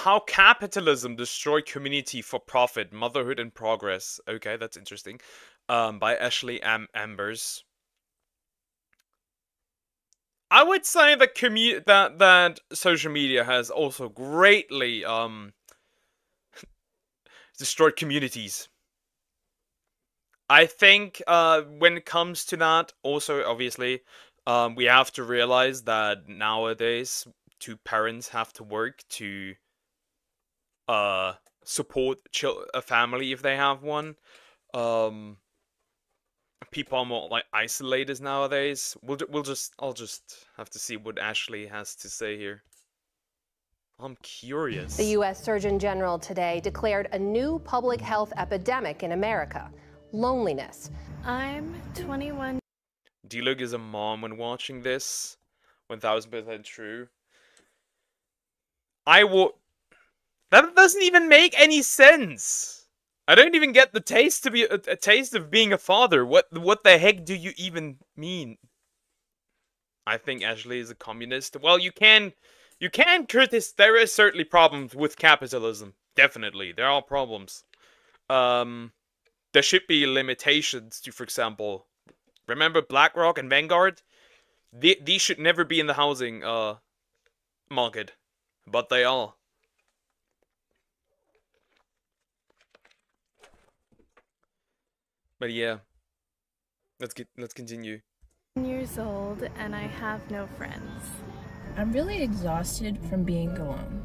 How Capitalism Destroyed Community for Profit, Motherhood in Progress. Okay, that's interesting. By Ashley Ambers. I would say that that social media has also greatly destroyed communities. I think when it comes to that, also obviously, we have to realize that nowadays two parents have to work to support a family if they have one. People are more like isolated nowadays. I'll just have to see what Ashley has to say here. I'm curious. The U.S. Surgeon General today declared a new public health epidemic in America: loneliness. I'm 21. Do you look as a mom when watching this? 1000% true. I will. That doesn't even make any sense. I don't even get the taste to be a taste of being a father. What the heck do you even mean? I think Ashley is a communist. Well, you can criticize. There is certainly problems with capitalism. Definitely, there are problems. There should be limitations to, for example, remember BlackRock and Vanguard? These should never be in the housing market, but they are. But yeah, let's continue. 10 years old and I have no friends. I'm really exhausted from being alone.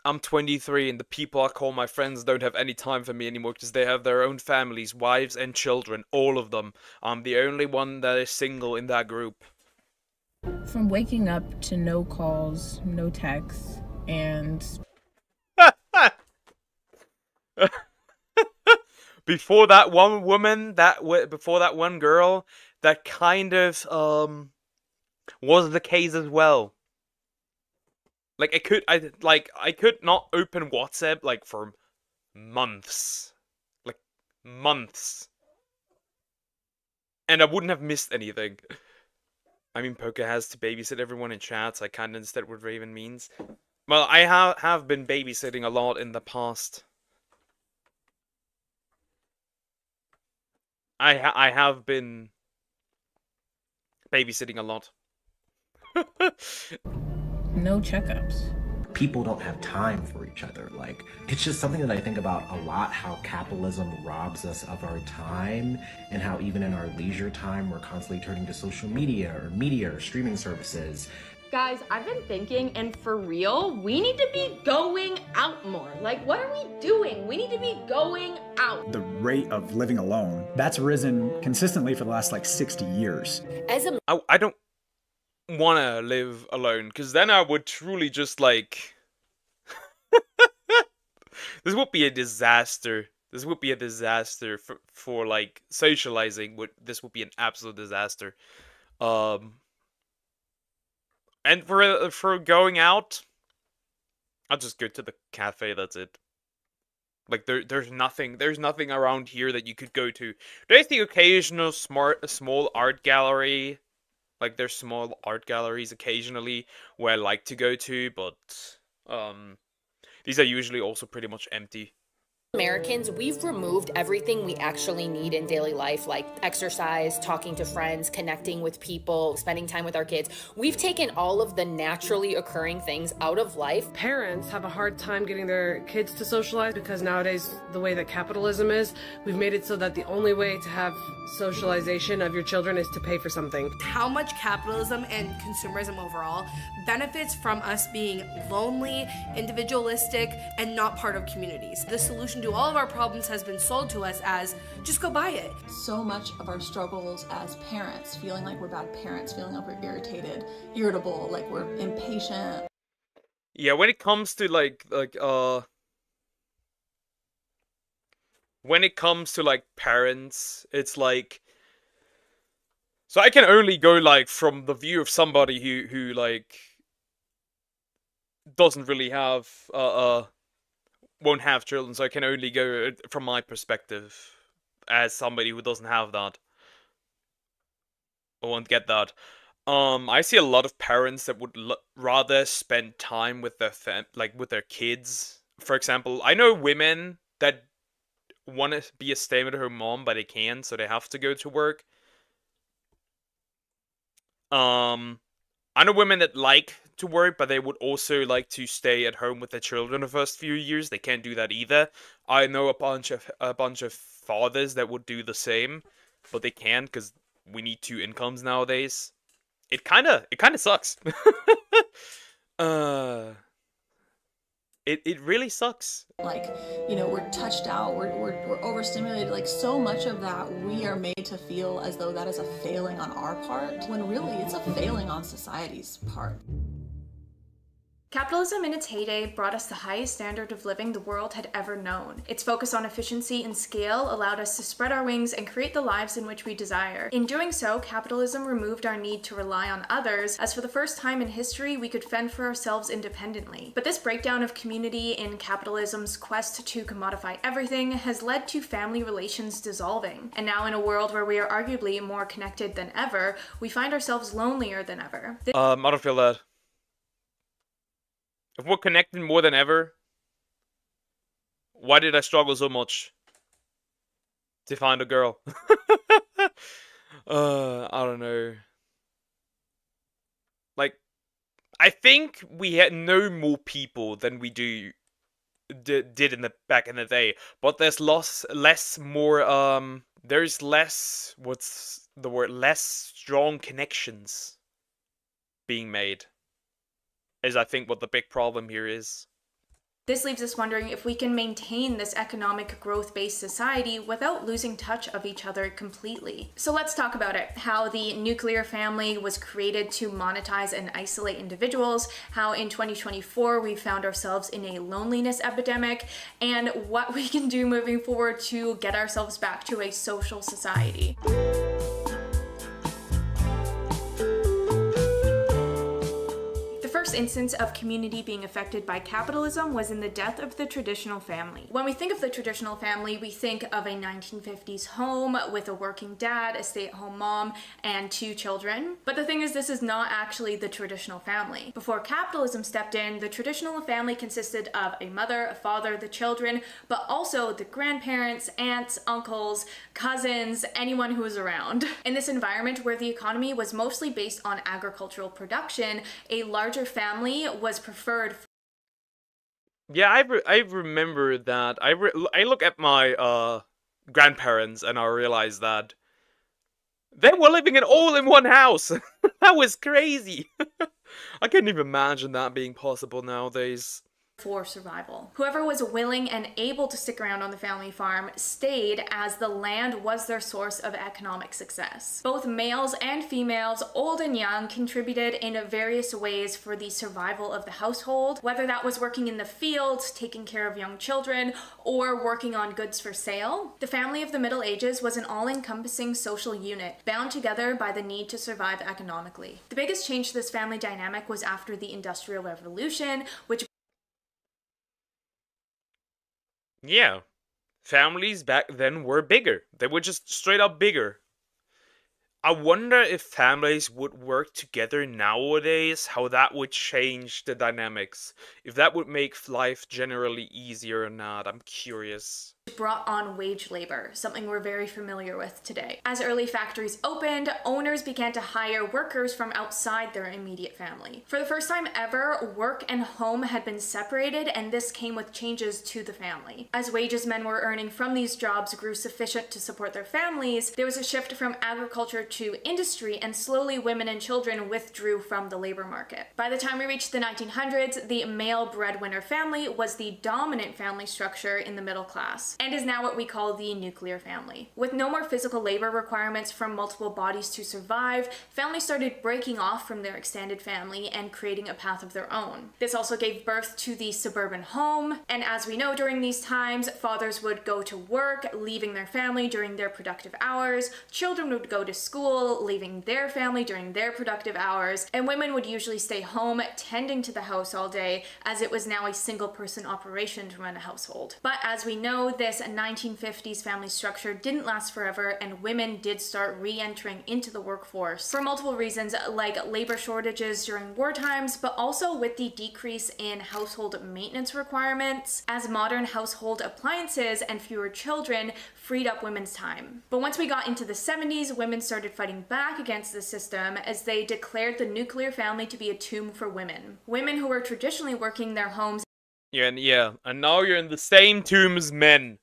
I'm 23 and the people I call my friends don't have any time for me anymore because they have their own families, wives and children, all of them. I'm the only one that is single in that group. From waking up to no calls, no texts, and... Before that one woman, before that one girl, that kind of was the case as well. Like I could not open WhatsApp like for months, like months, and I wouldn't have missed anything. I mean, Poker has to babysit everyone in chat, so I kind of understand what Raven means. Well, I have been babysitting a lot in the past. I have been babysitting a lot. no checkups. People don't have time for each other. Like, it's just something that I think about a lot, how capitalism robs us of our time, and how even in our leisure time, we're constantly turning to social media or streaming services. Guys, I've been thinking, and for real, we need to be going out more. Like, what are we doing? We need to be going out. The rate of living alone, that's risen consistently for the last, like, 60 years. I don't want to live alone, because then I would truly just, like... This would be a disaster. This would be a disaster for like, socializing. This would be an absolute disaster. And for going out, I'll just go to the cafe, that's it. Like, there's nothing around here that you could go to. There's the occasional small art gallery. Like, there's small art galleries occasionally where I like to go to, but, these are usually also pretty much empty. Americans, we've removed everything we actually need in daily life, like exercise, talking to friends, connecting with people, spending time with our kids. We've taken all of the naturally occurring things out of life. Parents have a hard time getting their kids to socialize because nowadays, the way that capitalism is, we've made it so that the only way to have socialization of your children is to pay for something. How much capitalism and consumerism overall benefits from us being lonely, individualistic, and not part of communities. The solution to all of our problems has been sold to us as, just go buy it. So much of our struggles as parents, feeling like we're bad parents, feeling like we're irritable, like we're impatient. Yeah, when it comes to when it comes to like parents, it's like, so I can only go like from the view of somebody who like doesn't really have won't have children, so I can only go from my perspective as somebody who doesn't have that or won't get that. I see a lot of parents that would rather spend time with their with their kids. For example, I know women that want to be a stay-at-home mom, but they can't, so they have to go to work. I know women that like to work, but they would also like to stay at home with their children the first few years. They can't do that either. I know a bunch of fathers that would do the same, but they can't because we need two incomes nowadays. It kind of sucks. It really sucks. Like, you know, we're touched out, we're overstimulated. Like, so much of that we are made to feel as though that is a failing on our part, when really it's a failing on society's part. Capitalism in its heyday brought us the highest standard of living the world had ever known. Its focus on efficiency and scale allowed us to spread our wings and create the lives in which we desire. In doing so, capitalism removed our need to rely on others, as for the first time in history, we could fend for ourselves independently. But this breakdown of community in capitalism's quest to commodify everything has led to family relations dissolving. And now in a world where we are arguably more connected than ever, we find ourselves lonelier than ever. I don't feel that. If we're connected more than ever, why did I struggle so much to find a girl? I don't know. Like, I think we know more people than we did in the back in the day, but there's less what's the word? Less strong connections being made. Is I think what the big problem here is. This leaves us wondering if we can maintain this economic growth-based society without losing touch of each other completely. So let's talk about it. How the nuclear family was created to monetize and isolate individuals, how in 2024 we found ourselves in a loneliness epidemic, and what we can do moving forward to get ourselves back to a social society. The first instance of community being affected by capitalism was in the death of the traditional family. When we think of the traditional family, we think of a 1950s home with a working dad, a stay-at-home mom, and 2 children. But the thing is, this is not actually the traditional family. Before capitalism stepped in, the traditional family consisted of a mother, a father, the children, but also the grandparents, aunts, uncles, cousins, anyone who was around. In this environment where the economy was mostly based on agricultural production, a larger family was preferred. Yeah, I remember that. I look at my grandparents and I realize that they were living all in one house. That was crazy. I can't even imagine that being possible nowadays. For survival. Whoever was willing and able to stick around on the family farm stayed, as the land was their source of economic success. Both males and females, old and young, contributed in various ways for the survival of the household, whether that was working in the fields, taking care of young children, or working on goods for sale. The family of the Middle Ages was an all-encompassing social unit, bound together by the need to survive economically. The biggest change to this family dynamic was after the Industrial Revolution, which Yeah, families back then were bigger. They were just straight up bigger. I wonder if families would work together nowadays, how that would change the dynamics. If that would make life generally easier or not, I'm curious. Brought on wage labor, something we're very familiar with today. As early factories opened, owners began to hire workers from outside their immediate family. For the first time ever, work and home had been separated, and this came with changes to the family. As wages men were earning from these jobs grew sufficient to support their families, there was a shift from agriculture to industry, and slowly women and children withdrew from the labor market. By the time we reached the 1900s, the male breadwinner family was the dominant family structure in the middle class, and is now what we call the nuclear family. With no more physical labor requirements from multiple bodies to survive, families started breaking off from their extended family and creating a path of their own. This also gave birth to the suburban home, and as we know, during these times, fathers would go to work, leaving their family during their productive hours, children would go to school, leaving their family during their productive hours, and women would usually stay home tending to the house all day, as it was now a single-person operation to run a household. But as we know, this this 1950s family structure didn't last forever, and women did start re-entering into the workforce for multiple reasons, like labor shortages during war times, but also with the decrease in household maintenance requirements, as modern household appliances and fewer children freed up women's time. But once we got into the 70s, women started fighting back against the system as they declared the nuclear family to be a tomb for women. Women who were traditionally working their homes. Yeah, and now you're in the same tomb as men.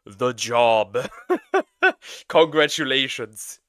The job. Congratulations.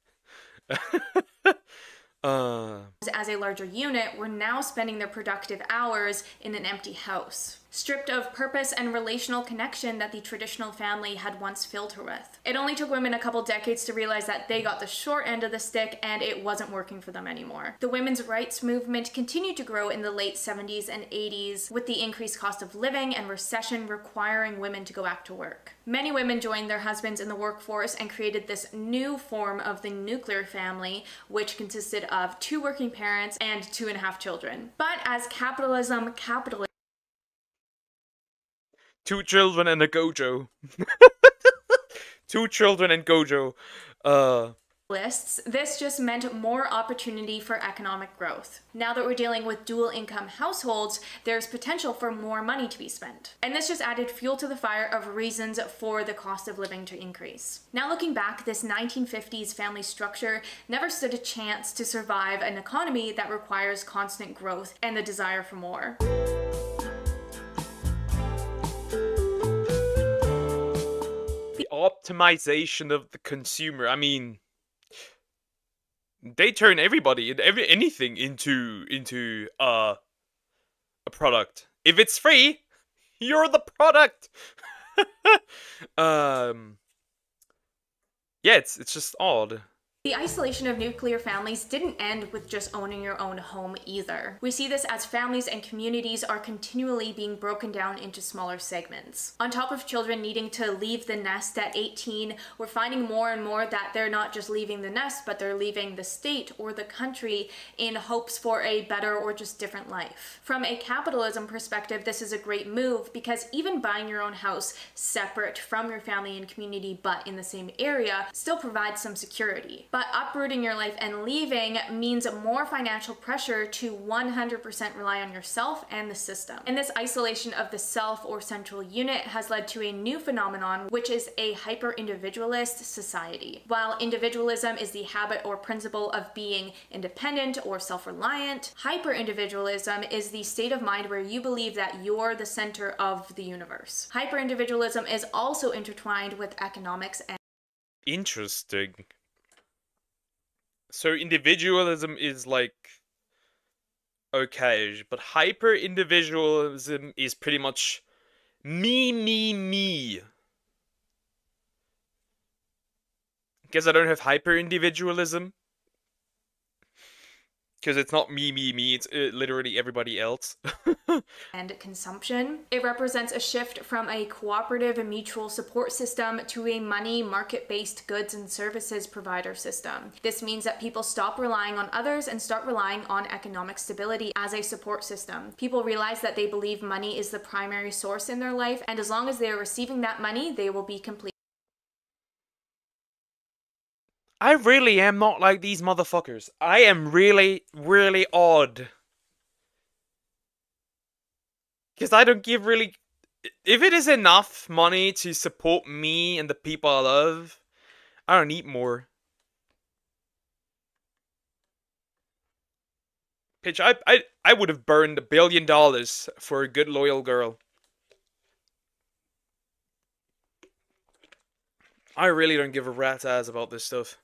As a larger unit, were now spending their productive hours in an empty house, stripped of purpose and relational connection that the traditional family had once filled her with. It only took women a couple decades to realize that they got the short end of the stick and it wasn't working for them anymore. The women's rights movement continued to grow in the late 70s and 80s, with the increased cost of living and recession requiring women to go back to work. Many women joined their husbands in the workforce and created this new form of the nuclear family, which consisted of 2 working parents and 2.5 children. But as capitalism 2 children and a gojo. 2 children and gojo. This just meant more opportunity for economic growth. Now that we're dealing with dual income households, there's potential for more money to be spent. And this just added fuel to the fire of reasons for the cost of living to increase. Now looking back, this 1950s family structure never stood a chance to survive an economy that requires constant growth and the desire for more. The optimization of the consumer. I mean, they turn everybody and anything into a product. If it's free, you're the product. Yeah, it's just odd. The isolation of nuclear families didn't end with just owning your own home either. We see this as families and communities are continually being broken down into smaller segments. On top of children needing to leave the nest at 18, we're finding more and more that they're not just leaving the nest, but they're leaving the state or the country in hopes for a better or just different life. From a capitalism perspective, this is a great move because even buying your own house separate from your family and community but in the same area still provides some security. But uprooting your life and leaving means more financial pressure to 100% rely on yourself and the system. And this isolation of the self or central unit has led to a new phenomenon, which is a hyper-individualist society. While individualism is the habit or principle of being independent or self-reliant, hyper-individualism is the state of mind where you believe that you're the center of the universe. Hyper-individualism is also intertwined with economics and... Interesting. So individualism is like okay, but hyper-individualism is pretty much me. Guess I don't have hyper-individualism. Because it's not me, it's literally everybody else. and consumption. It represents a shift from a cooperative and mutual support system to a money market-based goods and services provider system. This means that people stop relying on others and start relying on economic stability as a support system. People realize that they believe money is the primary source in their life, and as long as they are receiving that money, they will be complete. I really am not like these motherfuckers. I am really, really odd. Because I don't give really... If it is enough money to support me and the people I love, I don't need more. Pitch, I would have burned $1 billion for a good loyal girl. I really don't give a rat's ass about this stuff.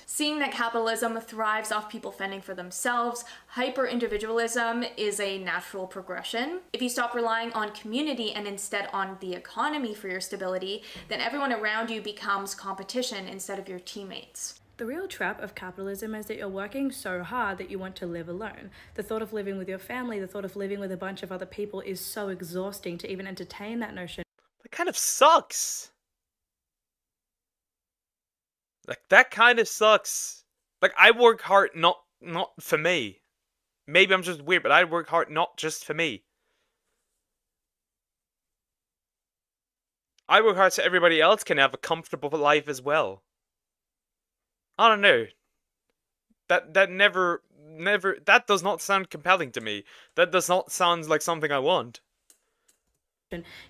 Seeing that capitalism thrives off people fending for themselves, hyper-individualism is a natural progression. If you stop relying on community and instead on the economy for your stability, then everyone around you becomes competition instead of your teammates. The real trap of capitalism is that you're working so hard that you want to live alone. The thought of living with your family, the thought of living with a bunch of other people is so exhausting to even entertain that notion. That kind of sucks. Like, that kind of sucks. Like, I work hard not for me. Maybe I'm just weird, but I work hard not just for me. I work hard so everybody else can have a comfortable life as well. I don't know. That never, that does not sound compelling to me. That does not sound like something I want.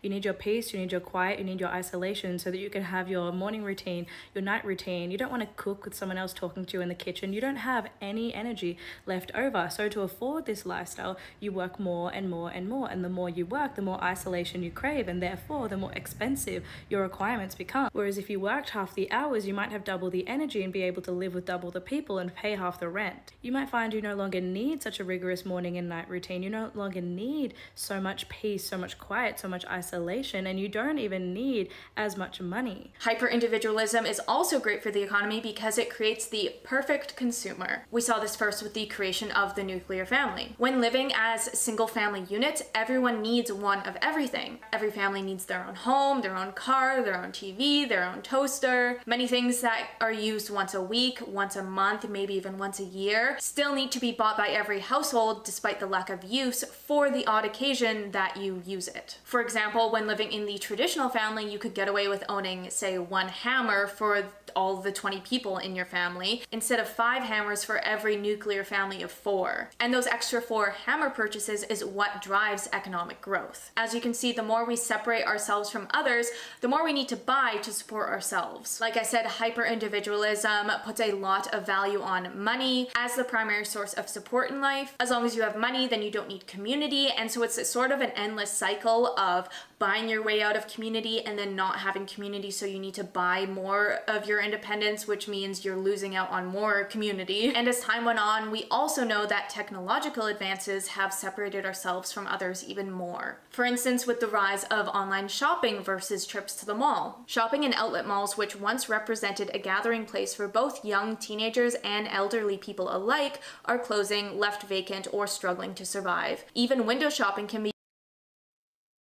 You need your peace, you need your quiet, you need your isolation so that you can have your morning routine, your night routine. You don't want to cook with someone else talking to you in the kitchen. You don't have any energy left over. So to afford this lifestyle, you work more and more and more. And the more you work, the more isolation you crave. And therefore, the more expensive your requirements become. Whereas if you worked half the hours, you might have double the energy and be able to live with double the people and pay half the rent. You might find you no longer need such a rigorous morning and night routine. You no longer need so much peace, so much quiet, so much isolation, and you don't even need as much money. Hyper-individualism is also great for the economy because it creates the perfect consumer. We saw this first with the creation of the nuclear family. When living as single-family units, everyone needs one of everything. Every family needs their own home, their own car, their own TV, their own toaster. Many things that are used once a week, once a month, maybe even once a year, still need to be bought by every household despite the lack of use for the odd occasion that you use it. For example, when living in the traditional family, you could get away with owning, say, one hammer for all the 20 people in your family, instead of 5 hammers for every nuclear family of 4. And those extra 4 hammer purchases is what drives economic growth. As you can see, the more we separate ourselves from others, the more we need to buy to support ourselves. Like I said, hyper-individualism puts a lot of value on money as the primary source of support in life. As long as you have money, then you don't need community, and so it's sort of an endless cycle of buying your way out of community and then not having community, so you need to buy more of your independence, which means you're losing out on more community. And as time went on, we also know that technological advances have separated ourselves from others even more. For instance, with the rise of online shopping versus trips to the mall. Shopping in outlet malls, which once represented a gathering place for both young teenagers and elderly people alike, are closing, left vacant, or struggling to survive. Even window shopping can be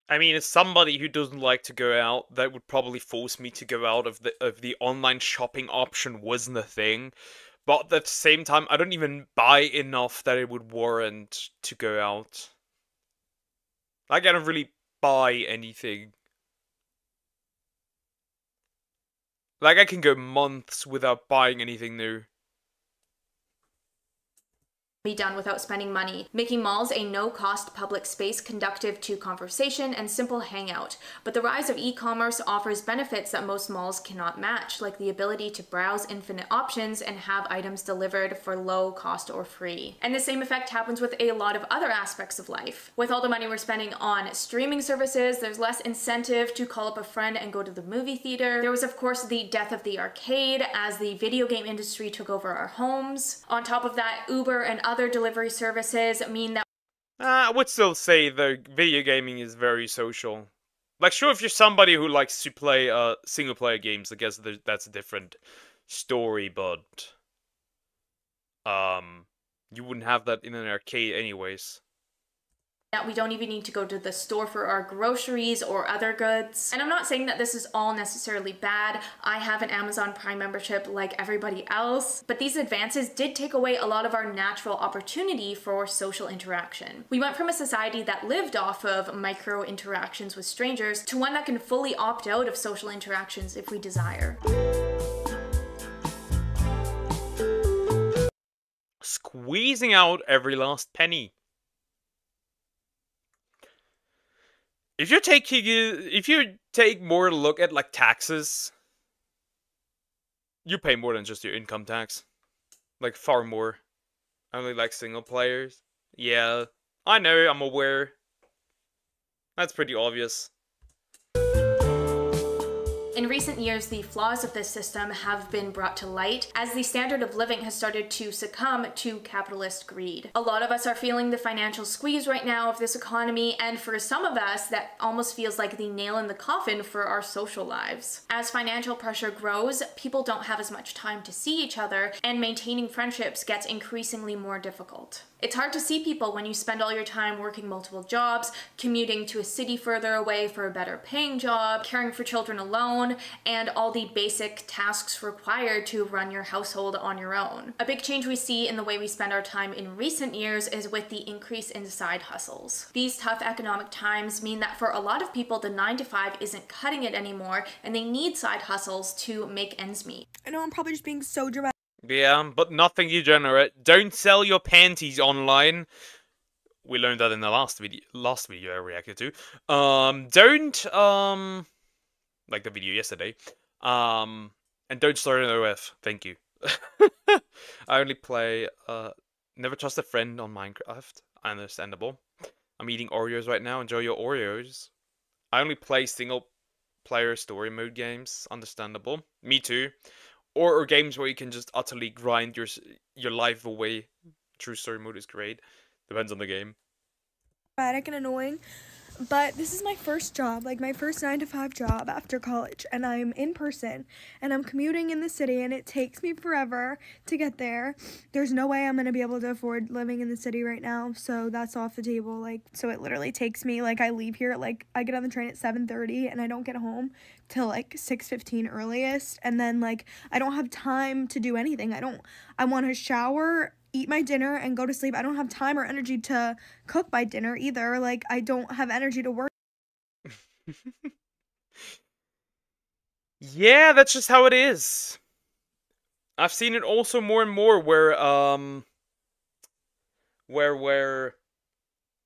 I mean, as somebody who doesn't like to go out, that would probably force me to go out if the online shopping option wasn't a thing. But at the same time, I don't even buy enough that it would warrant to go out. Like, I don't really buy anything. Like, I can go months without buying anything new. Be done without spending money, making malls a no-cost public space conducive to conversation and simple hangout. But the rise of e-commerce offers benefits that most malls cannot match, like the ability to browse infinite options and have items delivered for low cost or free. And the same effect happens with a lot of other aspects of life. With all the money we're spending on streaming services, there's less incentive to call up a friend and go to the movie theater. There was, of course, the death of the arcade as the video game industry took over our homes. On top of that, Uber and other delivery services mean that I would still say the video gaming is very social. Like, sure, if you're somebody who likes to play single-player games, I guess that's a different story, but you wouldn't have that in an arcade anyways. That we don't even need to go to the store for our groceries or other goods. And I'm not saying that this is all necessarily bad. I have an Amazon Prime membership like everybody else, but these advances did take away a lot of our natural opportunity for social interaction. We went from a society that lived off of micro interactions with strangers to one that can fully opt out of social interactions if we desire. Squeezing out every last penny. If you take more look at like taxes, you pay more than just your income tax. Like far more. Only like single players. Yeah, I know, I'm aware. That's pretty obvious. In recent years, the flaws of this system have been brought to light as the standard of living has started to succumb to capitalist greed. A lot of us are feeling the financial squeeze right now of this economy, and for some of us, that almost feels like the nail in the coffin for our social lives. As financial pressure grows, people don't have as much time to see each other, and maintaining friendships gets increasingly more difficult. It's hard to see people when you spend all your time working multiple jobs, commuting to a city further away for a better paying job, caring for children alone, phone, and all the basic tasks required to run your household on your own. A big change we see in the way we spend our time in recent years is with the increase in side hustles. These tough economic times mean that for a lot of people, the 9 to 5 isn't cutting it anymore, and they need side hustles to make ends meet. I know I'm probably just being so dramatic. Yeah, but nothing degenerate. Don't sell your panties online. We learned that in the last video I reacted to. Don't, like the video yesterday. And don't start an OF. Thank you. I only play, never trust a friend on Minecraft. Understandable. I'm eating Oreos right now. Enjoy your Oreos. I only play single-player story mode games. Understandable. Me too. Or games where you can just utterly grind your life away. True story mode is great. Depends on the game. Dramatic and annoying, but this is my first job, like my first 9 to 5 job after college, and I'm in person, and I'm commuting in the city, and it takes me forever to get there. There's no way I'm gonna be able to afford living in the city right now, so that's off the table. Like, so it literally takes me, like, I leave here, like, I get on the train at 7:30, and I don't get home till like 6:15 earliest, and then like I don't have time to do anything. I want to shower, eat my dinner, and go to sleep. I don't have time or energy to cook my dinner either. Like, I don't have energy to work. Yeah, that's just how it is. I've seen it also more and more where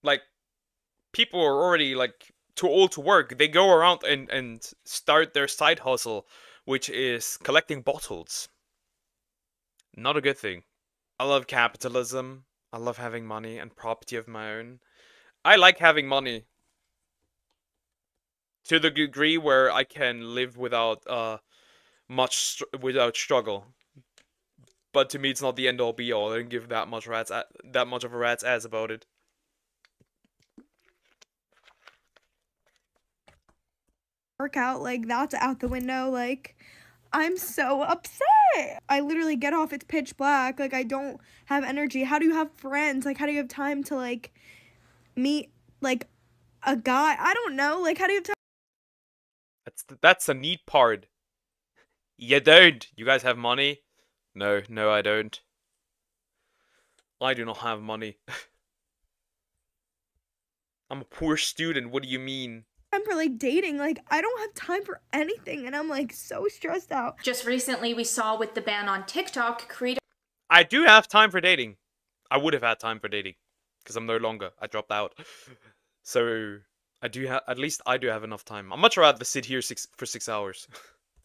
like people are already like too old to work. They go around and start their side hustle, which is collecting bottles. Not a good thing. I love capitalism. I love having money and property of my own. I like having money to the degree where I can live without without struggle. But to me, it's not the end all be all. I don't give that much of a rat's ass about it. Workout, like, that's out the window. Like, I'm so upset. I literally get off, it's pitch black. Like, I don't have energy. How do you have friends? Like, how do you have time to, like, meet, like, a guy? I don't know. Like, how do you have time? That's the neat part. You don't. You guys have money? No, I don't. I do not have money. I'm a poor student. What do you mean? Time for like dating, like I don't have time for anything, and I'm like so stressed out. Just recently we saw with the ban on TikTok, I do have time for dating. I would have had time for dating because I'm no longer. I dropped out. So I do have, at least I do have enough time. I'd much rather sit here for 6 hours.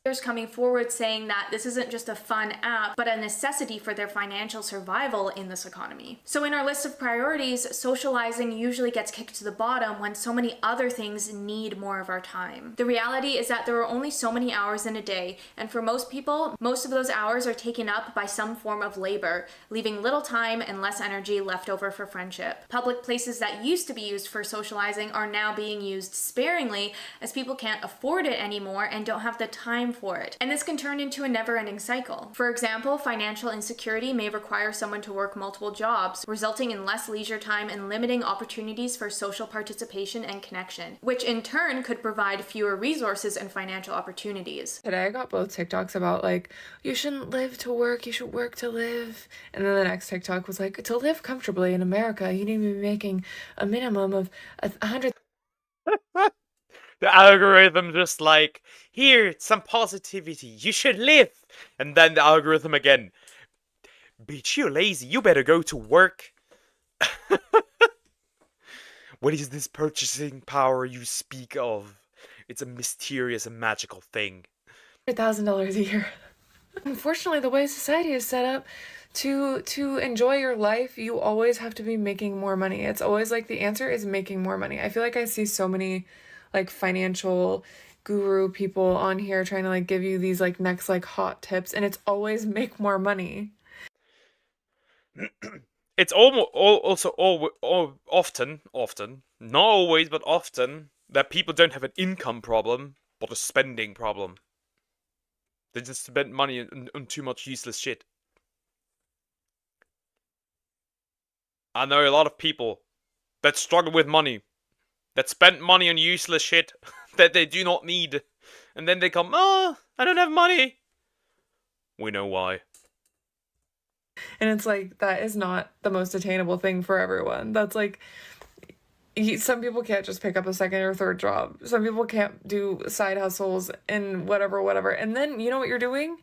creators coming forward saying that this isn't just a fun app, but a necessity for their financial survival in this economy. So in our list of priorities, socializing usually gets kicked to the bottom when so many other things need more of our time. The reality is that there are only so many hours in a day, and for most people, most of those hours are taken up by some form of labor, leaving little time and less energy left over for friendship. Public places that used to be used for socializing are now being used sparingly as people can't afford it anymore and don't have the time for it. And this can turn into a never-ending cycle. For example, financial insecurity may require someone to work multiple jobs, resulting in less leisure time and limiting opportunities for social participation and connection, which in turn could provide fewer resources and financial opportunities. Today I got both TikToks about like, you shouldn't live to work, you should work to live. And then the next TikTok was like, to live comfortably in America, you need to be making a minimum of 100. The algorithm just like, here, some positivity, you should live. And then the algorithm again, bitch, you're lazy, you better go to work. What is this purchasing power you speak of? It's a mysterious and magical thing. $100,000 a year. Unfortunately, the way society is set up, to enjoy your life, you always have to be making more money. It's always like the answer is making more money. I feel like I see so many like financial guru people on here trying to like give you these like next like hot tips, and it's always make more money. It's often, not always, but often, that people don't have an income problem, but a spending problem. They just spend money on too much useless shit. I know a lot of people that struggle with money, that spend money on useless shit that they do not need, And then they come, oh, I don't have money. We know why. And it's like, that is not the most attainable thing for everyone. That's like, some people can't just pick up a second or third job. Some people can't do side hustles and whatever. And then, you know what you're doing?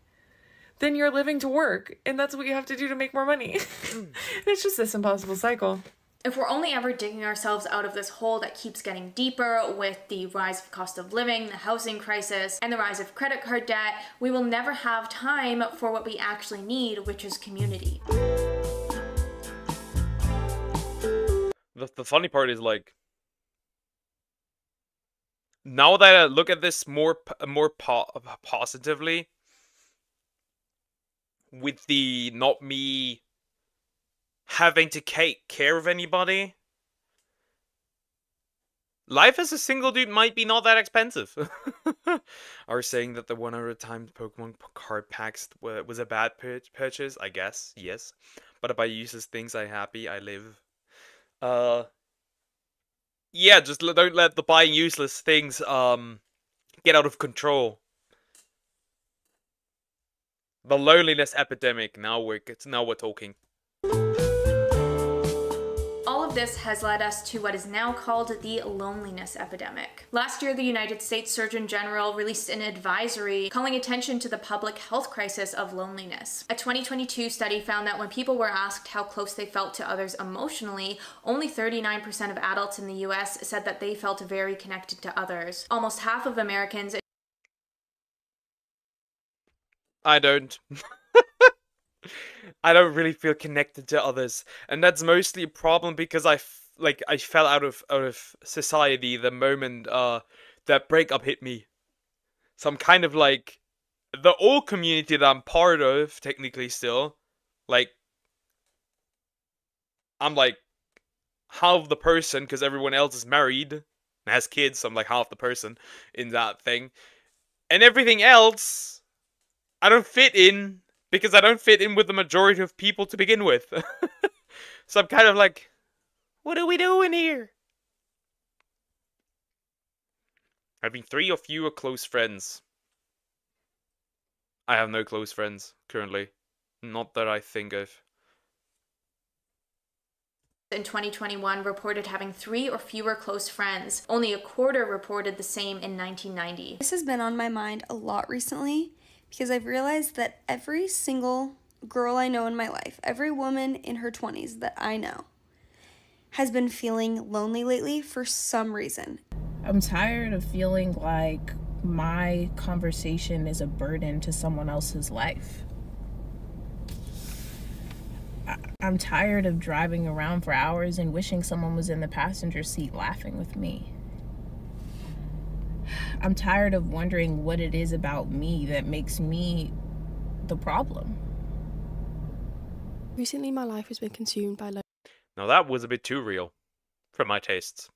Then you're living to work. And that's what you have to do to make more money. And it's just this impossible cycle. If we're only ever digging ourselves out of this hole that keeps getting deeper with the rise of cost of living, the housing crisis, and the rise of credit card debt, we will never have time for what we actually need, which is community. The funny part is, like, now that I look at this more positively, with the not me having to take care of anybody, life as a single dude might be not that expensive. Are saying that the 100 times Pokemon card packs was a bad purchase? I guess, yes. But if I use these things, I'm happy, I live. Yeah, just don't let the buying useless things, get out of control. The loneliness epidemic, now we're talking. All of this has led us to what is now called the loneliness epidemic. Last year, the United States Surgeon General released an advisory calling attention to the public health crisis of loneliness. A 2022 study found that when people were asked how close they felt to others emotionally, only 39% of adults in the US said that they felt very connected to others. Almost half of Americans. I don't. I don't really feel connected to others, and that's mostly a problem because I fell out of society the moment that breakup hit me. So I'm kind of like the old community that I'm part of, technically still, like I'm like half the person because everyone else is married and has kids. So I'm like half the person in that thing, and everything else I don't fit in. Because I don't fit in with the majority of people to begin with. So I'm kind of like, what are we doing here? Having 3 or fewer close friends. I have no close friends, currently. Not that I think of. In 2021 reported having 3 or fewer close friends. Only a quarter reported the same in 1990. This has been on my mind a lot recently, because I've realized that every single girl I know in my life, every woman in her 20s that I know, has been feeling lonely lately for some reason. I'm tired of feeling like my conversation is a burden to someone else's life. I'm tired of driving around for hours and wishing someone was in the passenger seat laughing with me. I'm tired of wondering what it is about me that makes me the problem. Recently, my life has been consumed by Now that was a bit too real, for my tastes.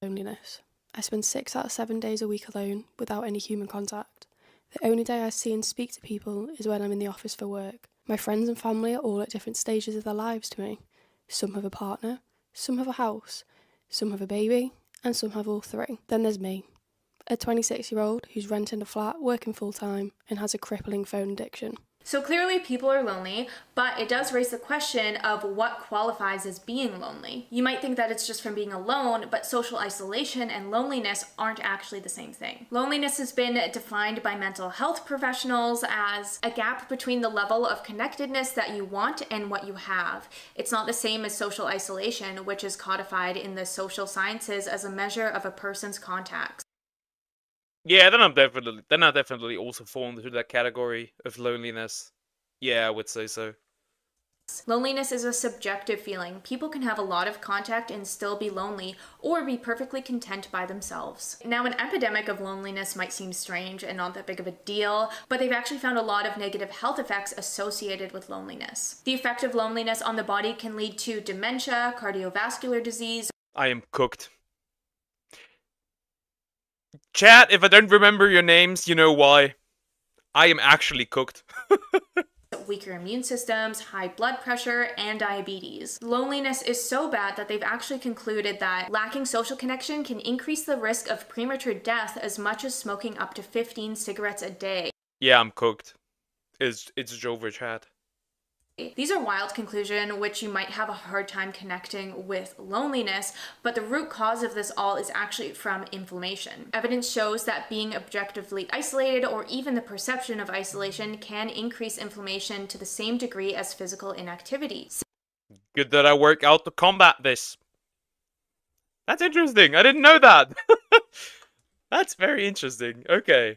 loneliness. I spend 6 out of 7 days a week alone, without any human contact. The only day I see and speak to people is when I'm in the office for work. My friends and family are all at different stages of their lives to me. Some have a partner, some have a house, some have a baby, and some have all 3. Then there's me, a 26-year-old who's renting a flat, working full-time, and has a crippling phone addiction. So clearly people are lonely, but it does raise the question of what qualifies as being lonely. You might think that it's just from being alone, but social isolation and loneliness aren't actually the same thing. Loneliness has been defined by mental health professionals as a gap between the level of connectedness that you want and what you have. It's not the same as social isolation, which is codified in the social sciences as a measure of a person's contacts. Yeah, then I definitely also fall into that category of loneliness. Yeah, I would say so. Loneliness is a subjective feeling. People can have a lot of contact and still be lonely, or be perfectly content by themselves. Now, an epidemic of loneliness might seem strange and not that big of a deal, but they've actually found a lot of negative health effects associated with loneliness. The effect of loneliness on the body can lead to dementia, cardiovascular disease. I am cooked. Chat, if I don't remember your names, you know why. I am actually cooked. weaker immune systems, high blood pressure, and diabetes. Loneliness is so bad that they've actually concluded that lacking social connection can increase the risk of premature death as much as smoking up to 15 cigarettes a day. Yeah, I'm cooked. It's Jover chat. These are wild conclusions which you might have a hard time connecting with loneliness, but the root cause of this all is actually from inflammation. Evidence shows that being objectively isolated or even the perception of isolation can increase inflammation to the same degree as physical inactivity. Good that I work out to combat this. That's interesting. I didn't know that. That's very interesting. Okay.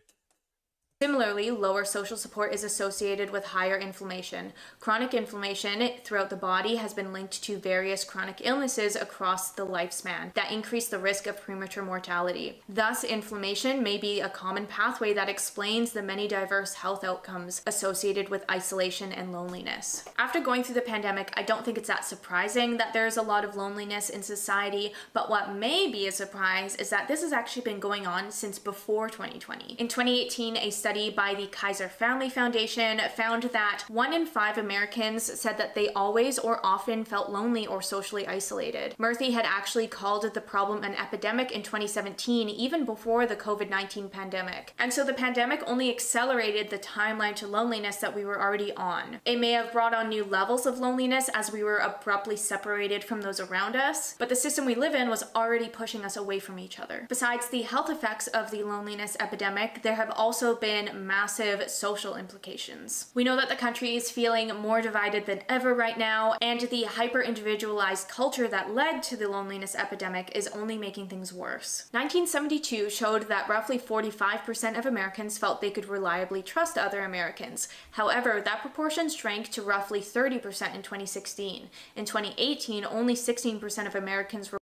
Similarly, lower social support is associated with higher inflammation. Chronic inflammation throughout the body has been linked to various chronic illnesses across the lifespan that increase the risk of premature mortality. Thus, inflammation may be a common pathway that explains the many diverse health outcomes associated with isolation and loneliness. After going through the pandemic, I don't think it's that surprising that there's a lot of loneliness in society, but what may be a surprise is that this has actually been going on since before 2020. In 2018, a study by the Kaiser Family Foundation found that 1 in 5 Americans said that they always or often felt lonely or socially isolated. Murthy had actually called the problem an epidemic in 2017, even before the COVID-19 pandemic. And so the pandemic only accelerated the timeline to loneliness that we were already on. It may have brought on new levels of loneliness as we were abruptly separated from those around us, but the system we live in was already pushing us away from each other. Besides the health effects of the loneliness epidemic, there have also been massive social implications. We know that the country is feeling more divided than ever right now, and the hyper-individualized culture that led to the loneliness epidemic is only making things worse. 1972 showed that roughly 45% of Americans felt they could reliably trust other Americans. However, that proportion shrank to roughly 30% in 2016. In 2018, only 16% of Americans were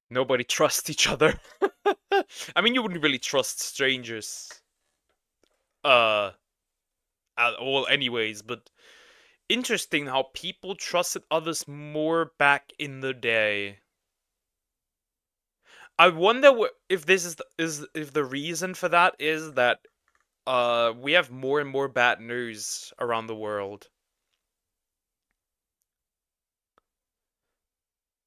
Nobody trusts each other. I mean, you wouldn't really trust strangers. At all anyways, but interesting how people trusted others more back in the day. I wonder if this if the reason for that is that we have more and more bad news around the world.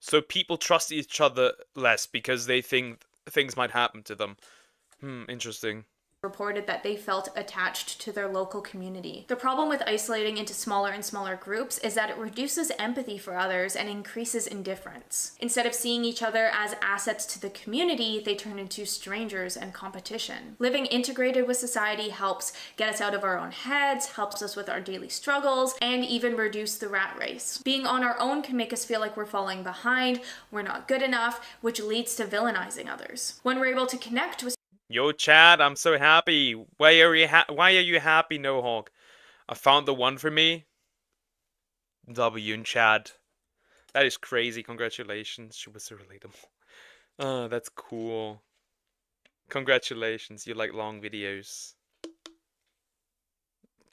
So people trust each other less because they think things might happen to them. Interesting. Reported that they felt attached to their local community. The problem with isolating into smaller and smaller groups is that it reduces empathy for others and increases indifference. Instead of seeing each other as assets to the community, they turn into strangers and competition. Living integrated with society helps get us out of our own heads, helps us with our daily struggles, and even reduce the rat race. Being on our own can make us feel like we're falling behind, we're not good enough, which leads to villainizing others. When we're able to connect with Yo, Chad, I'm so happy. Why are you happy, No Hawk? I found the one for me. W and Chad. That is crazy. Congratulations. She was so relatable. Oh, that's cool. Congratulations. You like long videos.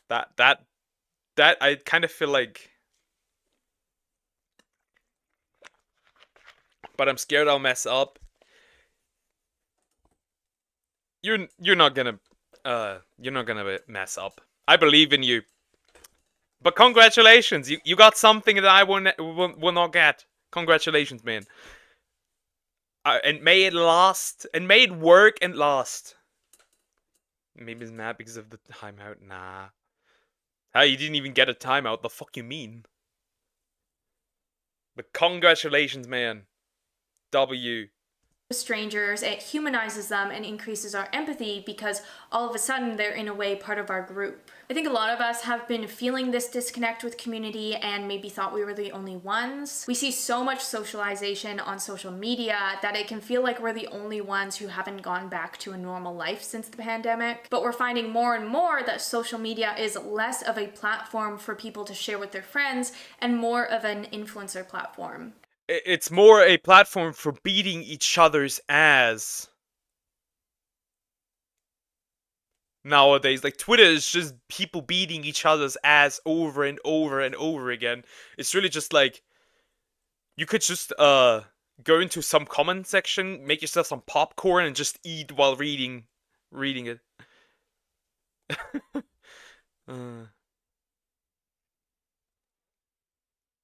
That I kind of feel like, but I'm scared I'll mess up. You're not gonna mess up. I believe in you. But congratulations, you got something that I will not get. Congratulations, man. And may it last, and may it work and last. Maybe it's mad because of the timeout. Nah. Hey, you didn't even get a timeout. The fuck you mean? But congratulations, man. W. Strangers, it humanizes them and increases our empathy because all of a sudden they're in a way part of our group. I think a lot of us have been feeling this disconnect with community and maybe thought we were the only ones. We see so much socialization on social media that it can feel like we're the only ones who haven't gone back to a normal life since the pandemic. But we're finding more and more that social media is less of a platform for people to share with their friends and more of an influencer platform. It's more a platform for beating each other's ass. Nowadays, like, Twitter is just people beating each other's ass over and over and over again. It's really just like, you could just go into some comment section, make yourself some popcorn, and just eat while reading it. Uh,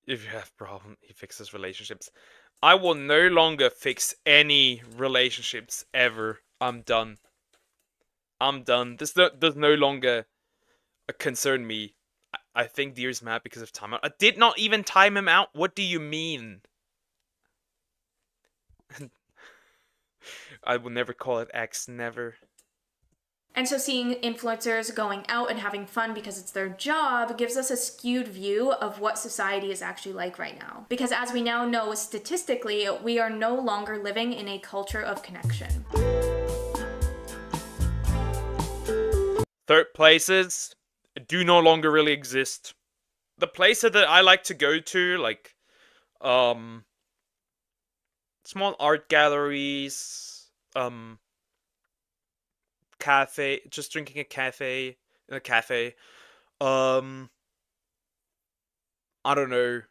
if you have problem, he fixes relationships. I will no longer fix any relationships ever. I'm done. I'm done. This does no longer concern me. I think Deer's mad because of timeout. I did not even time him out. What do you mean? I will never call it X. Never. And so seeing influencers going out and having fun because it's their job gives us a skewed view of what society is actually like right now. Because as we now know statistically, we are no longer living in a culture of connection. Third places do no longer really exist. The places that I like to go to, like, small art galleries, cafe, just drinking in a cafe, I don't know,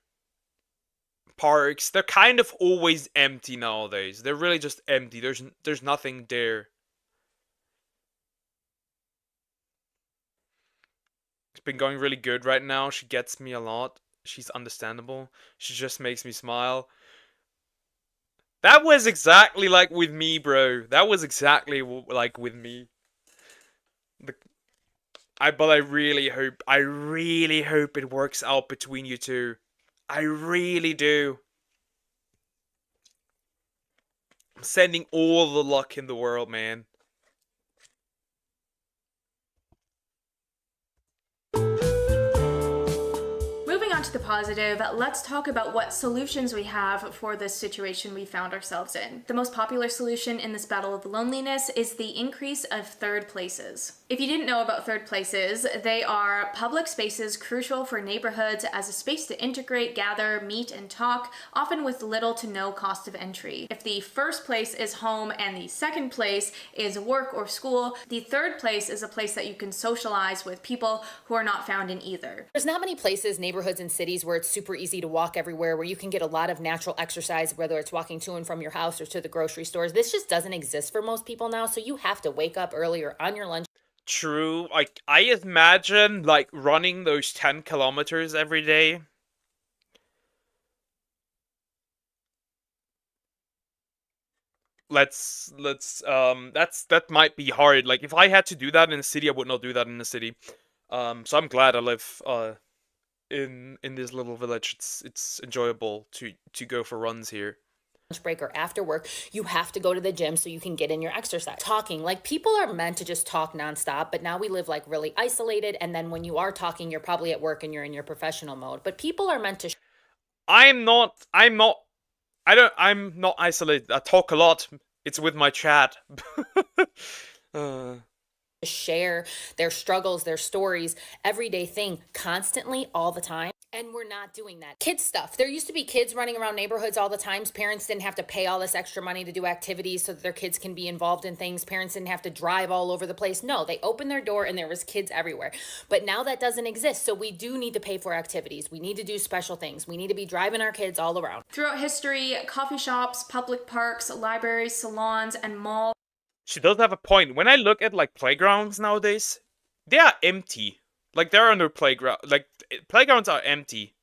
parks, they're kind of always empty nowadays. They're really just empty. There's nothing there. It's been going really good right now. She gets me a lot. She's understandable. She just makes me smile. That was exactly like with me, bro. That was exactly like with me. But I really hope it works out between you two. I really do. I'm sending all the luck in the world, man. Moving on to the positive, let's talk about what solutions we have for this situation we found ourselves in. The most popular solution in this battle of loneliness is the increase of third places. If you didn't know about third places, they are public spaces crucial for neighborhoods as a space to integrate, gather, meet, and talk, often with little to no cost of entry. If the first place is home and the second place is work or school, the third place is a place that you can socialize with people who are not found in either. There's not many places, neighborhoods and cities where it's super easy to walk everywhere, where you can get a lot of natural exercise, whether it's walking to and from your house or to the grocery stores. This just doesn't exist for most people now, so you have to wake up early or on your lunch. True. Like, I imagine, like, running those 10 kilometers every day. That might be hard. Like, if I had to do that in a city, I would not do that in a city. So I'm glad I live, in this little village. It's enjoyable to go for runs here. Break or after work, you have to go to the gym so you can get in your exercise. Talking, like, people are meant to just talk nonstop, but now we live like really isolated, and then when you are talking, you're probably at work and you're in your professional mode. But people are meant to I'm not isolated. I talk a lot. It's with my chat. share their struggles, their stories, everyday thing, constantly, all the time. And we're not doing that. Kids stuff. There used to be kids running around neighborhoods all the time. Parents didn't have to pay all this extra money to do activities so that their kids can be involved in things. Parents didn't have to drive all over the place. No, they opened their door and there was kids everywhere. But now that doesn't exist. So we do need to pay for activities. We need to do special things. We need to be driving our kids all around. Throughout history, coffee shops, public parks, libraries, salons, and malls. She does have a point. When I look at, like, playgrounds nowadays, they are empty. Like, there are no playground. Like, playgrounds are empty.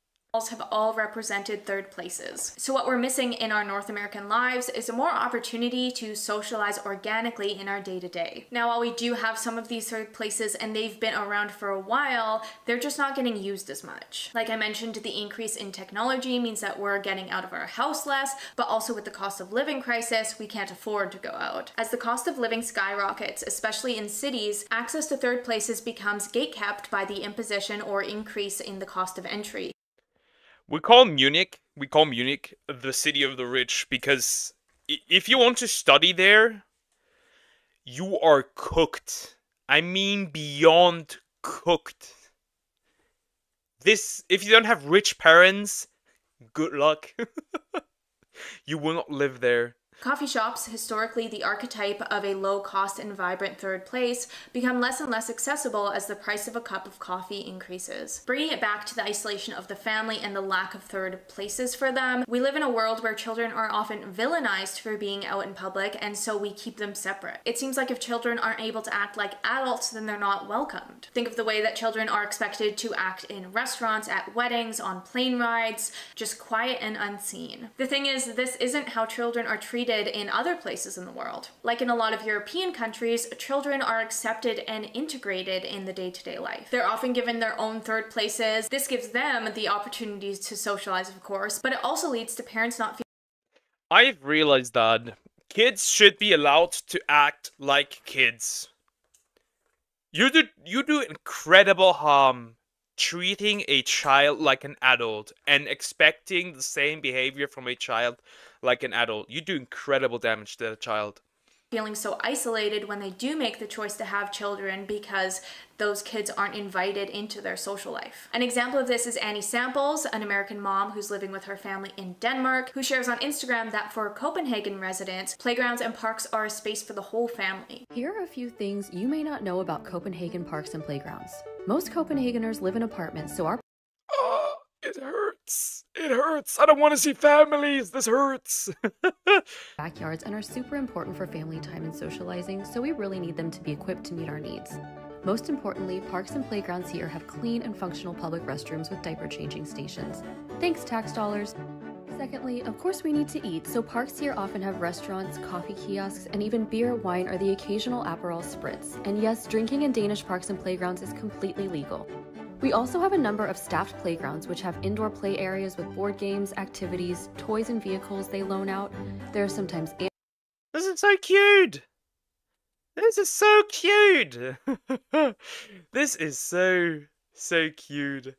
Have all represented third places. So what we're missing in our North American lives is a more opportunity to socialize organically in our day-to-day. Now, while we do have some of these third places and they've been around for a while, they're just not getting used as much. Like I mentioned, the increase in technology means that we're getting out of our house less, but also with the cost of living crisis, we can't afford to go out. As the cost of living skyrockets, especially in cities, access to third places becomes gatekept by the imposition or increase in the cost of entry. We call Munich the city of the rich because if you want to study there, you are cooked. I mean beyond cooked. If you don't have rich parents, good luck. You will not live there. Coffee shops, historically the archetype of a low-cost and vibrant third place, become less and less accessible as the price of a cup of coffee increases. Bringing it back to the isolation of the family and the lack of third places for them, we live in a world where children are often villainized for being out in public, and so we keep them separate. It seems like if children aren't able to act like adults, then they're not welcomed. Think of the way that children are expected to act in restaurants, at weddings, on plane rides, just quiet and unseen. The thing is, this isn't how children are treated in other places in the world. Like in a lot of European countries, children are accepted and integrated in the day-to-day life. They're often given their own third places. This gives them the opportunities to socialize, of course, but it also leads to parents not feeling. I've realized that kids should be allowed to act like kids. You do incredible harm treating a child like an adult and expecting the same behavior from a child like an adult. You do incredible damage to a child. Feeling so isolated when they do make the choice to have children because those kids aren't invited into their social life. An example of this is Annie Samples, an American mom who's living with her family in Denmark, who shares on Instagram that for Copenhagen residents, playgrounds and parks are a space for the whole family. Here are a few things you may not know about Copenhagen parks and playgrounds. Most Copenhageners live in apartments, so our It hurts. It hurts. I don't want to see families. This hurts. backyards and are super important for family time and socializing, so we really need them to be equipped to meet our needs. Most importantly, parks and playgrounds here have clean and functional public restrooms with diaper changing stations. Thanks, tax dollars. Secondly, of course we need to eat, so parks here often have restaurants, coffee kiosks, and even beer, wine, or the occasional Aperol spritz. And yes, drinking in Danish parks and playgrounds is completely legal. We also have a number of staffed playgrounds which have indoor play areas with board games, activities, toys, and vehicles they loan out. There are sometimes This is so cute! This is so cute! This is so cute.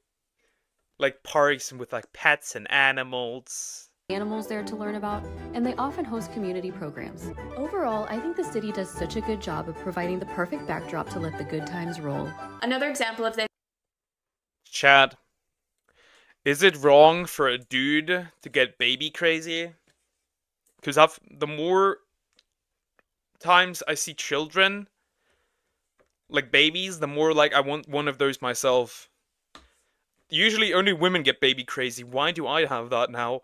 Like parks with like pets and animals there to learn about, and they often host community programs. Overall, I think the city does such a good job of providing the perfect backdrop to let the good times roll. Another example of this. Chat. Is it wrong for a dude to get baby crazy? Because the more times I see children, like babies, the more like I want one of those myself. Usually only women get baby crazy. Why do I have that now?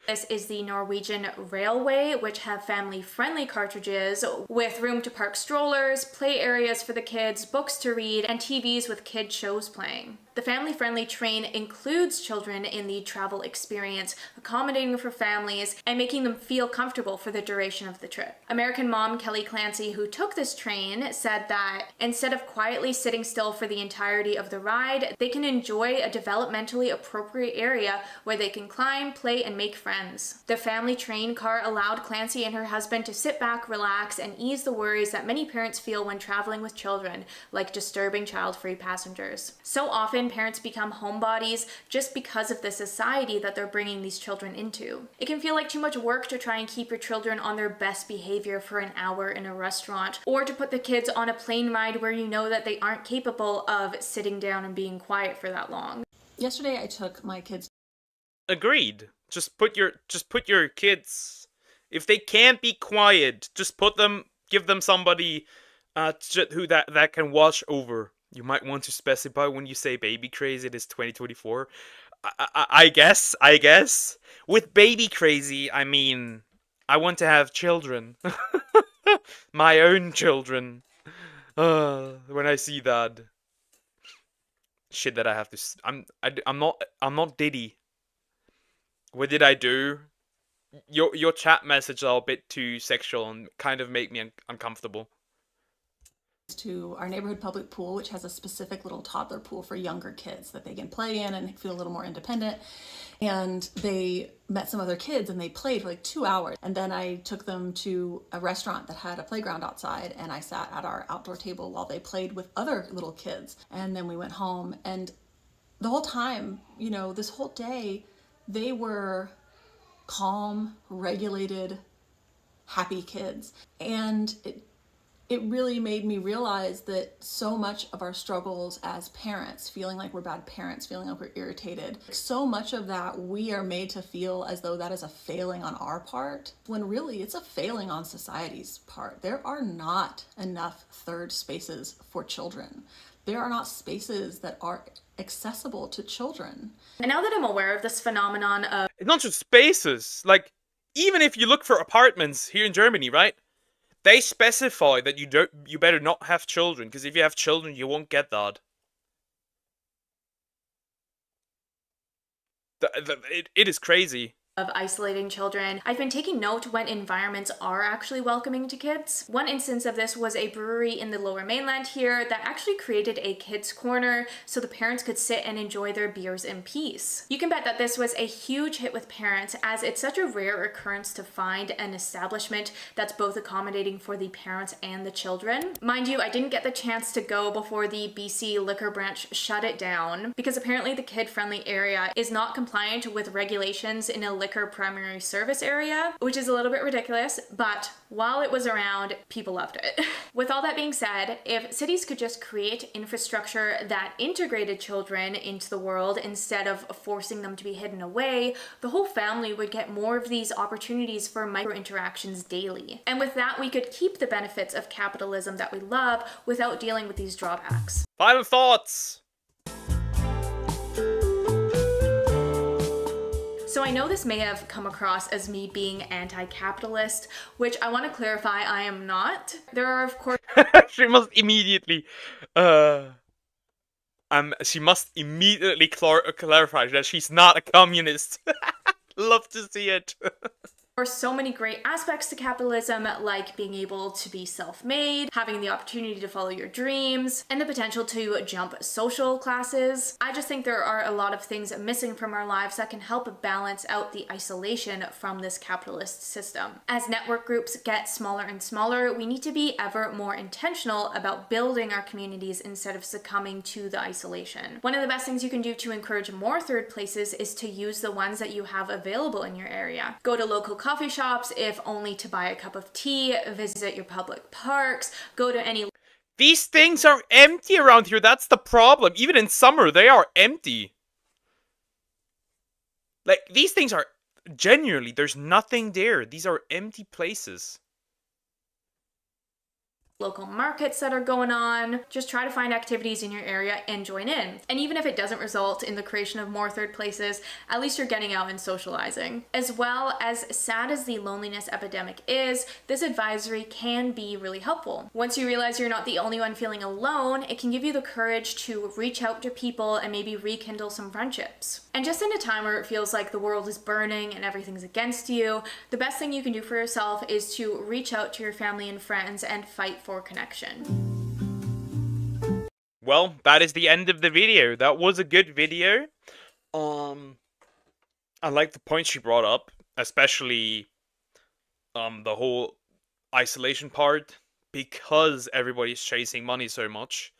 This is the Norwegian Railway, which have family-friendly cartridges with room to park strollers, play areas for the kids, books to read, and TVs with kid shows playing. The family-friendly train includes children in the travel experience, accommodating for families, and making them feel comfortable for the duration of the trip. American mom Kelly Clancy, who took this train, said that instead of quietly sitting still for the entirety of the ride, they can enjoy a developmentally appropriate area where they can climb, play, and make friends. The family train car allowed Clancy and her husband to sit back, relax, and ease the worries that many parents feel when traveling with children, like disturbing child-free passengers. So often, parents become homebodies just because of the society that they're bringing these children into. It can feel like too much work to try and keep your children on their best behavior for an hour in a restaurant, or to put the kids on a plane ride where you know that they aren't capable of sitting down and being quiet for that long. Yesterday I took my kids. Agreed. Just put your kids, if they can't be quiet, just give them somebody who that can watch over. You might want to specify when you say baby crazy, it is 2024. I guess. With baby crazy, I mean, I want to have children. My own children. When I see that shit that I have to, I'm not Diddy. What did I do? Your chat messages are a bit too sexual and kind of make me uncomfortable. To our neighborhood public pool, which has a specific little toddler pool for younger kids that they can play in and feel a little more independent. And they met some other kids and they played for like 2 hours. And then I took them to a restaurant that had a playground outside, and I sat at our outdoor table while they played with other little kids. And then we went home, and the whole time, you know, this whole day, they were calm, regulated, happy kids. And it really made me realize that so much of our struggles as parents, feeling like we're bad parents, feeling like we're irritated, so much of that we are made to feel as though that is a failing on our part, when really it's a failing on society's part. There are not enough third spaces for children. There are not spaces that are accessible to children. And now that I'm aware of this phenomenon of... It's not just spaces. Like, even if you look for apartments here in Germany, right? They specify that you better not have children, because if you have children, you won't get that. It is crazy. Of isolating children. I've been taking note when environments are actually welcoming to kids. One instance of this was a brewery in the Lower Mainland here that actually created a kids corner so the parents could sit and enjoy their beers in peace. You can bet that this was a huge hit with parents, as it's such a rare occurrence to find an establishment that's both accommodating for the parents and the children. Mind you, I didn't get the chance to go before the BC liquor branch shut it down, because apparently the kid-friendly area is not compliant with regulations in a liquor primary service area, which is a little bit ridiculous, but while it was around, people loved it. With all that being said, if cities could just create infrastructure that integrated children into the world instead of forcing them to be hidden away, the whole family would get more of these opportunities for micro interactions daily. And with that, we could keep the benefits of capitalism that we love without dealing with these drawbacks. Final thoughts! So I know this may have come across as me being anti-capitalist, which I want to clarify I am not. There are, of course... She must immediately clarify that she's not a communist. Love to see it. There are so many great aspects to capitalism, like being able to be self-made, having the opportunity to follow your dreams, and the potential to jump social classes. I just think there are a lot of things missing from our lives that can help balance out the isolation from this capitalist system. As network groups get smaller and smaller, we need to be ever more intentional about building our communities instead of succumbing to the isolation. One of the best things you can do to encourage more third places is to use the ones that you have available in your area. Go to local coffee shops, if only to buy a cup of tea, visit your public parks, go to any... These things are empty around here, that's the problem. Even in summer, they are empty. Like, these things are... Genuinely, there's nothing there. These are empty places. Local markets that are going on. Just try to find activities in your area and join in. And even if it doesn't result in the creation of more third places, at least you're getting out and socializing. As well, as sad as the loneliness epidemic is, this advisory can be really helpful. Once you realize you're not the only one feeling alone, it can give you the courage to reach out to people and maybe rekindle some friendships. And just in a time where it feels like the world is burning and everything's against you, the best thing you can do for yourself is to reach out to your family and friends and fight for connection. Well, that is the end of the video. That was a good video. I like the points she brought up, especially the whole isolation part, because everybody's chasing money so much.